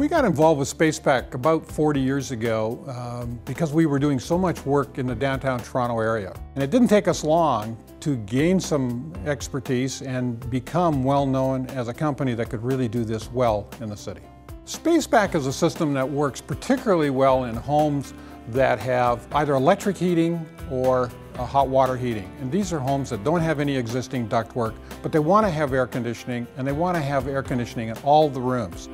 We got involved with SpacePak about 40 years ago because we were doing so much work in the downtown Toronto area. And it didn't take us long to gain some expertise and become well known as a company that could really do this well in the city. SpacePak is a system that works particularly well in homes that have either electric heating or hot water heating. And these are homes that don't have any existing ductwork, but they want to have air conditioning, and they want to have air conditioning in all the rooms.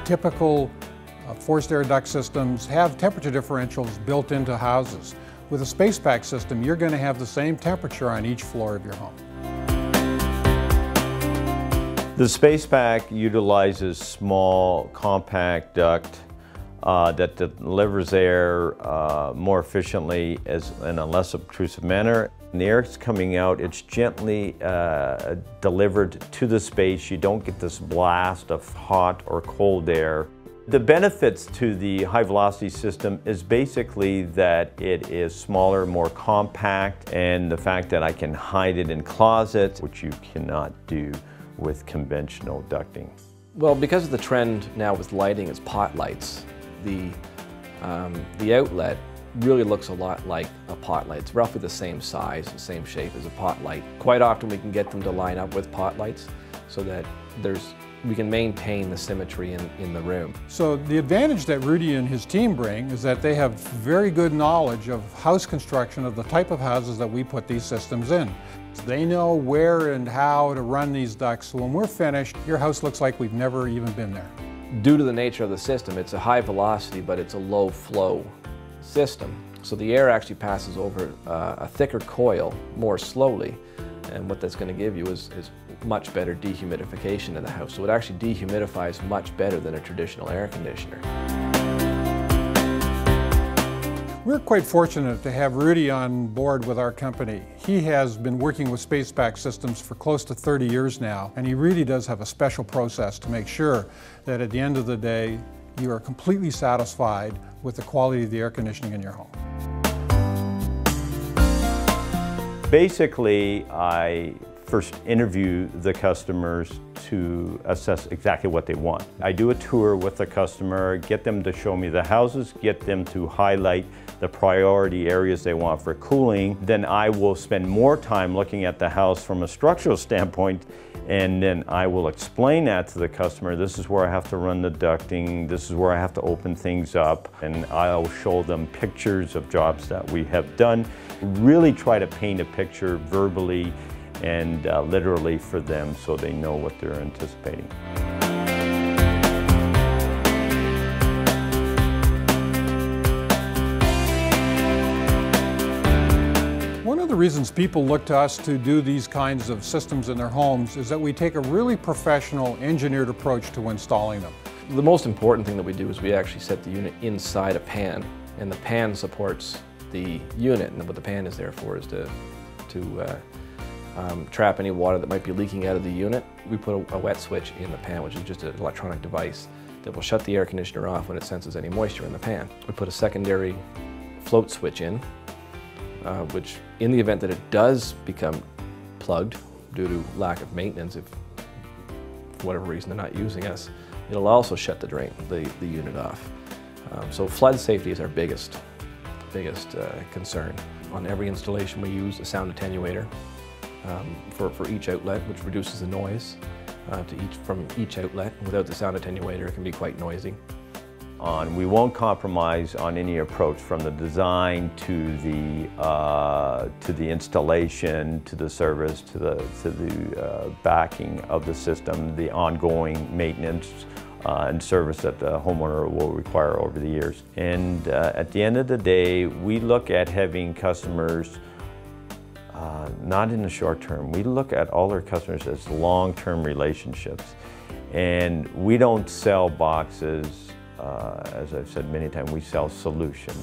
Typical forced air duct systems have temperature differentials built into houses. With a SpacePak system, you're going to have the same temperature on each floor of your home. The SpacePak utilizes small, compact duct that delivers air more efficiently in a less obtrusive manner. When the air is coming out, it's gently delivered to the space. You don't get this blast of hot or cold air. The benefits to the high velocity system is basically that it is smaller, more compact, and the fact that I can hide it in closets, which you cannot do with conventional ducting. Well, because of the trend now with lighting is pot lights, the outlet really looks a lot like a pot light. It's roughly the same size, the same shape as a pot light. Quite often we can get them to line up with pot lights so that we can maintain the symmetry in the room. So the advantage that Rudy and his team bring is that they have very good knowledge of house construction, of the type of houses that we put these systems in. They know where and how to run these ducts, so when we're finished, your house looks like we've never even been there. Due to the nature of the system, it's a high velocity, but it's a low flow system. So the air actually passes over a thicker coil more slowly, and what that's going to give you is much better dehumidification in the house. So it actually dehumidifies much better than a traditional air conditioner. We're quite fortunate to have Rudy on board with our company. He has been working with SpacePak systems for close to 30 years now, and he really does have a special process to make sure that at the end of the day, you are completely satisfied with the quality of the air conditioning in your home. Basically, I first interview the customers to assess exactly what they want. I do a tour with the customer, get them to show me the houses, get them to highlight the priority areas they want for cooling. Then I will spend more time looking at the house from a structural standpoint, and then I will explain that to the customer. This is where I have to run the ducting, this is where I have to open things up, and I'll show them pictures of jobs that we have done. Really try to paint a picture verbally and literally for them so they know what they're anticipating. One of the reasons people look to us to do these kinds of systems in their homes is that we take a really professional, engineered approach to installing them. The most important thing that we do is we actually set the unit inside a pan, and the pan supports the unit, and what the pan is there for is to trap any water that might be leaking out of the unit. We put a wet switch in the pan, which is just an electronic device that will shut the air conditioner off when it senses any moisture in the pan. We put a secondary float switch in, which in the event that it does become plugged due to lack of maintenance, if for whatever reason they're not using us, it'll also shut the unit off. So flood safety is our biggest concern. On every installation we use a sound attenuator for each outlet, which reduces the noise from each outlet. Without the sound attenuator, it can be quite noisy. We won't compromise on any approach, from the design to the installation, to the service, to the backing of the system, the ongoing maintenance and service that the homeowner will require over the years. And at the end of the day, we look at having customers not in the short term. We look at all our customers as long-term relationships. And we don't sell boxes, as I've said many times, we sell solutions.